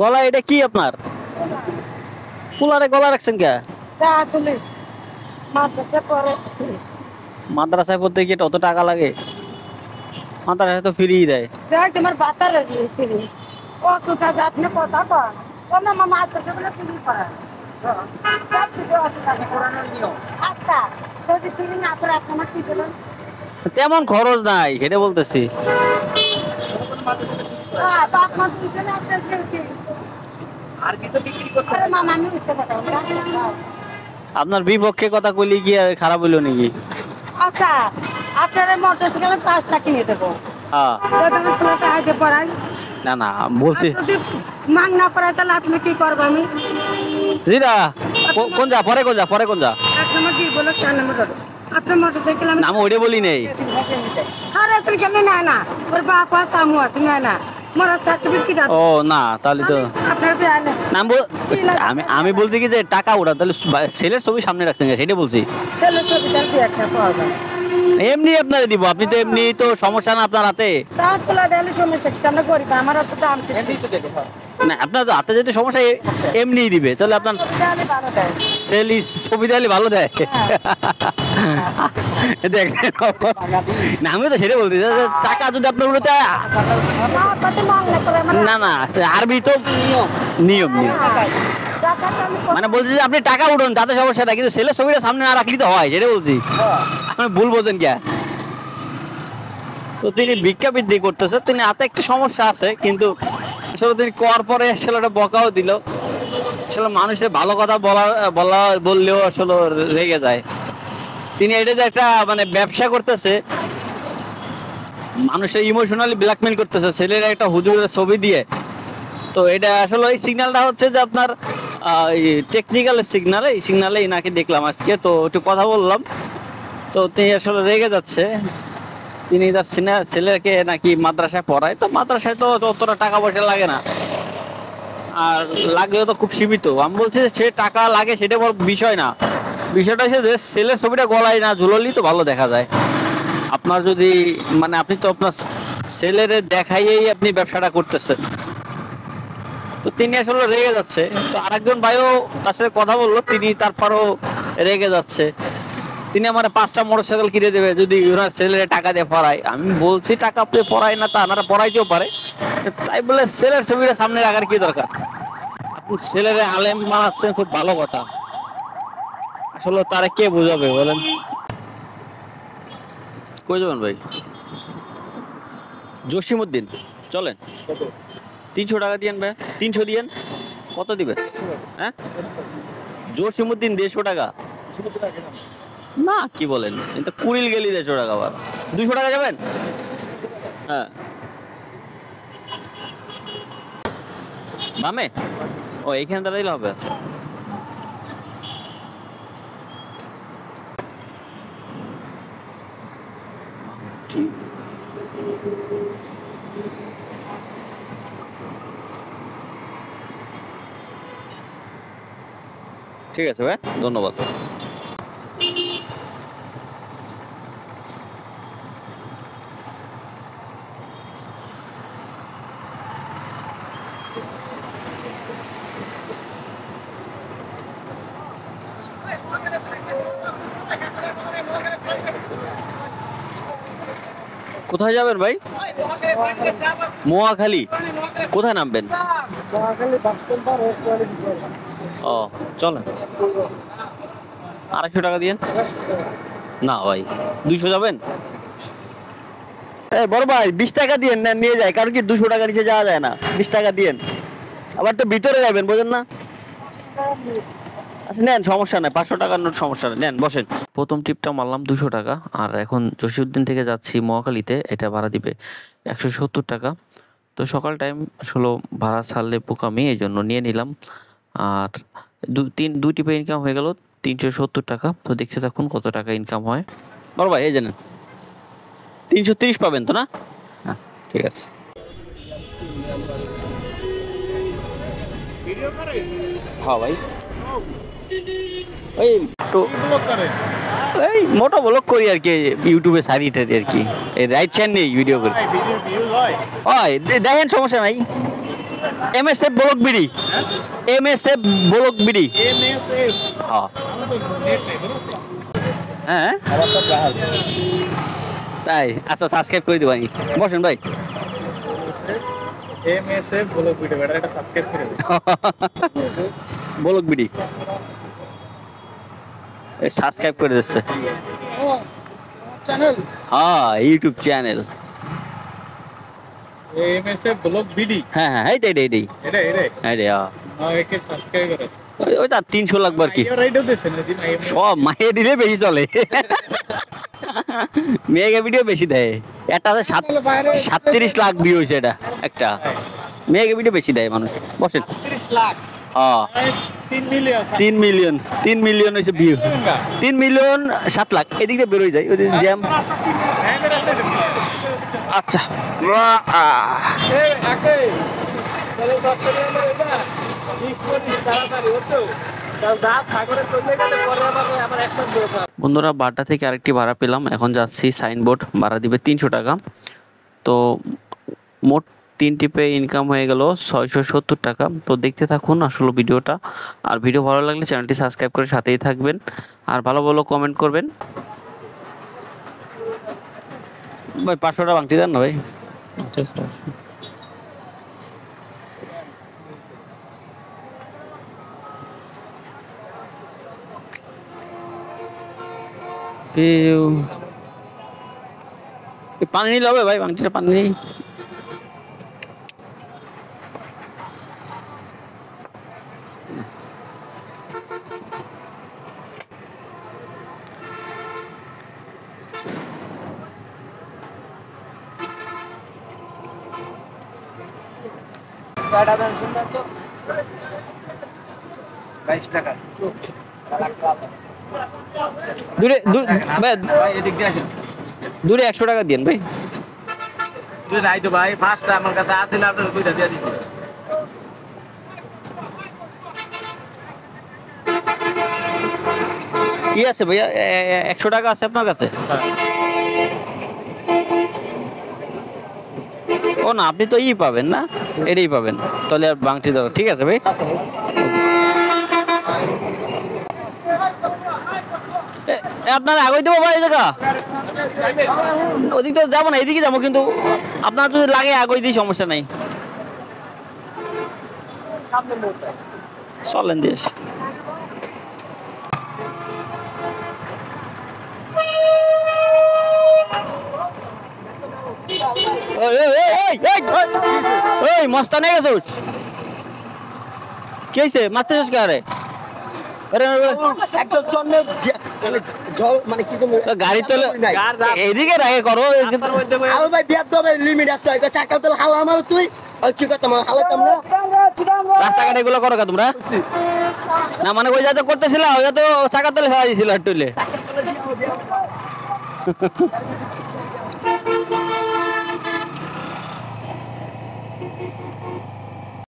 গলা এটা কি আপনার? কুলারে গলা রাখছেন কে? মাদ্রাসায় পড়তে গিয়ে অত টাকা লাগে? মাদ্রাসায় তো ফ্রি দেয়। তোমার বাতার ও তো আপনি কথা কন ও না মামা আচ্ছা বলে ফ্রি করা আচ্ছা যদি ফ্রি না করে আপনার কি বলেন? তেমন খরচ নাই সেটা বলতেছি। আপনার বিপক্ষে কথা কইলে কি খারাপ হইলো নাকি? আচ্ছা আপনার মোটরসাইকেলে 5টা কিনে দেবো। হ্যাঁ না না বলছি মাং না পড়ায় তাহলে আপনি কি করবো? আমি জিরা কোন যা পরে কোন যা পরে কোন যা এক নম্বর কি বলো 4 নম্বর ধরো আপনার মোটরসাইকেল নাম ওইটা বলি নেই। আরে তুমি কেন নেয় না ওর বাপ আছে আমু আছে নেয় না মোর সার্টিফিকেট আছে। ও না তাহলে তো আপনার নাম আমি আমি বলছি কি যে টাকা ওটা তাহলে ছেলের ছবি সামনে রাখছেন সেটা বলছি। ছেলের ছবি তার কি একটা পাওয়া যায়? এমনি আপনারে দিব, আপনি তো এমনি তো সমস্যা না আপনার হাতে। তার তোলা দিলে সমস্যা কি? আমরা গরিব আমার অত দাম এমনি তো দেবে। না আপনার তো হাতে যদি সমস্যা এমনিই দিবে তাহলে আপনার সেলি ছবি দিলে ভালো দেয়। না আমি তো সেটা বলছি টাকা যদি আপনার উড়োতে না না আরবি তো নিয়ম নিয়ম মানে বলছি যে আপনি টাকা উঠুন তাতে সমস্যা নাই, কিন্তু ছেলের ছবিটা সামনে না রাখলে তো হয় সেটা বলছি। আপনি ভুল বলছেন কে? তো তিনি ভিক্ষা বৃদ্ধি করতেছে, তিনি হাতে একটা সমস্যা আছে, কিন্তু আসলে তিনি করার পরে আসলে একটা বকাও দিল। আসলে মানুষের ভালো কথা বললেও আসলে রেগে যায়। তিনি এটা যে একটা মানে ব্যবসা করতেছে, মানুষের ইমোশনালি ব্ল্যাকমেল করতেছে ছেলের একটা হুজুরের ছবি দিয়ে। তো এটা আসলে এই সিগন্যালটা হচ্ছে যে আপনার টেকনিক্যাল সিগন্যাল, এই সিগন্যালে নাকি দেখলাম আজকে, তো একটু কথা বললাম। তো তিনি আসলে রেগে যাচ্ছে। তিনি তার ছেলেকে নাকি মাদ্রাসায় পড়ায়, তো মাদ্রাসায় তো অতটা টাকা পয়সা লাগে না, আর লাগলেও তো খুব সীমিত। আমি বলছি যে সে টাকা লাগে সেটা বড় বিষয় না, বিষয়টা হচ্ছে যে ছেলের ছবিটা গলায় না ঝুললেই তো ভালো দেখা যায়। আপনার যদি মানে আপনি তো আপনার ছেলের দেখাইয়েই আপনি ব্যবসাটা করতেছেন। তো তিনি আসলে রেগে যাচ্ছে। তো আরেকজন ভাইও তার সাথে কথা বললো, তিনি তারপরও রেগে যাচ্ছে। তিনি আমার 5টা মোটরসাইকেল কিনে দেবে যদি ওনার ছেলের টাকা দিয়ে পড়ায়। আমি বলছি টাকা আপনি পড়ায় না, তা আপনারা পড়াইতেও পারে, তাই বলে ছেলের ছবিটা সামনে রাখার কি দরকার? আপনি ছেলের আলেম বানাচ্ছেন, খুব ভালো কথা, আসলে তারা কে বুঝাবে বলেন? কই যাবেন ভাই? জসিমউদ্দিন চলেন। 300 টাকা দিয়েন ভাই, 300 দিয়েন। কত দিবেন? হ্যাঁ জসিমউদ্দিন 150 টাকা না, কি বলেন? এটা কুড়িল গেলি 150 টাকা, আবার 200 টাকা যাবেন? হ্যাঁ বামে, ও এইখানে দাঁড়াইলে হবে। ঠিক ঠিক আছে ভাই, ধন্যবাদ। কোথায় যাবেন ভাই? মহাখালী। কোথায় নামবেন? ও চলেন, 250 টাকা দিয়েন। না ভাই 200 যাবেন? বড় ভাই 20 টাকা দিয়েন, না নিয়ে যায়, কারণ কি 200 টাকা নিচে যাওয়া যায় না। 20 টাকা দিয়েন, আবার তো ভিতরে যাবেন, বোঝেন না? আচ্ছা নেন, সমস্যা নেই, 500 টাকার নোট, সমস্যা নেই, নেন বসেন। প্রথম টিপটা মারলাম 200 টাকা, আর এখন জসিউদ্দিন থেকে যাচ্ছি মহাখালীতে, এটা ভাড়া দিবে 170 টাকা। তো সকাল টাইম আসলে ভাড়া ছাড়লে বোকামি, এই জন্য নিয়ে নিলাম। আর দুই টিপে ইনকাম হয়ে গেল 370 টাকা। তো দেখতে থাকুন কত টাকা ইনকাম হয়। বড় ভাই এই জানেন 330 পাবেন তো না? হ্যাঁ ঠিক আছে। হ্যাঁ ভাই ওই তো এই মোটো ব্লগ করি আর কি, ইউটিউবে সারি টারি আর কি, এই রাইট চ্যানেল নেই ভিডিও করি। হয় দেখেন, সমস্যা নাই। MSF block BD, MSF block BD. MSF হ্যাঁ আমাদের নেট নাই বুঝছো হ্যাঁ আমার সব জাহাজ তাই, আচ্ছা সাবস্ক্রাইব করে দিবানি। বসেন ভাই। এমএসএফ ব্লগ ভিডিও এটা সাবস্ক্রাইব করে দিন ব্লক বিডি সাবস্ক্রাইব করে দিচ্ছে। ও চ্যানেল হ্যাঁ ইউটিউব চ্যানেল। এমএসএফ ব্লগ ভিডি হ্যাঁ হ্যাঁ এইটাই এইটাই এটা এটা এইটাই। একে সাবস্ক্রাইব করে ওই তার 300 লাগবে আর কি। আইও রাইডও দিছেন না দিন আইও সব মায়ের দিলে বেশি চলে, মেয়েকে ভিডিও বেশি দেয়। একটা আছে 37 লাখ ভিউ হয়েছে এটা একটা, মেয়েকে ভিডিও বেশি দেয় মানুষ। বসেন। 30 লাখ হ্যাঁ 3 মিলিয়ন 3 মিলিয়ন হয়েছে ভিউ। 3 মিলিয়ন 7 লাখ এদিক দিয়ে বেরোয় যায় ওই জ্যাম। আচ্ছা এই আকে তাহলে সবচেয়ে আমরা এটা ঠিক করি তাড়াতাড়ি হতো তাও দাঁত সাগরে চলে গেলে পরে আবার একটা দরকার। বন্ধুরা, বাড্ডা থেকে আরেকটি ভাড়া পেলাম। এখন যাচ্ছি সাইনবোর্ড, ভাড়া দিবে 300 টাকা। তো মোট 3 টিপে ইনকাম হয়ে গেল 670 টাকা। তো দেখতে থাকুন আসলে ভিডিওটা। আর ভিডিও ভালো লাগলে চ্যানেলটি সাবস্ক্রাইব করে সাথেই থাকবেন, আর ভালো ভালো কমেন্ট করবেন। ভাই 500 টাকা বাংটি দেন না ভাই। পানি নিলে হবে ভাই, বাংটিটা পানি নেই। টাকা দেন সুন্দর তো 22 টাকা দূরে ভাই, ভাই এদিক দিয়ে আসেন দূরে 100 টাকা দিন ভাই। তুই নাই তো ভাই ফার্স্টটা আমার কাছে আছে না আপনার কইটা দিয়ে দিছি কি আছে ভাইয়া? 100 টাকা আছে আপনার কাছে? ও না, আপনি তো পাবেন না, এটাই পাবেন। তাহলে আর বাংটি দাও। ঠিক আছে ভাই। আপনার আগে দেবো ভাই, এই জায়গা ওদিক তো যাবো না, এদিকে যাবো, কিন্তু আপনার যদি লাগে আগে দিই, সমস্যা নাই। চলেন দিয়ে আসি। ওই মস্তান হয়ে গেছিস, কি হয়েছে? মারতেছিস কে? আরে একদম জন্য মানে কি গাড়ি তোলে এদিকে রাগে করো। আমার ভাই বিয়ার দমে লিমিট আছে, চাকা তোলে হালা আমার তুই কি করতাম হালাতাম না। রাস্তাঘাটে এগুলো করো কা তোমরা? না মানে ওই যাতে করতেছিল, ওই তো চাকা তোলে ফেলা দিয়েছিল টুলে।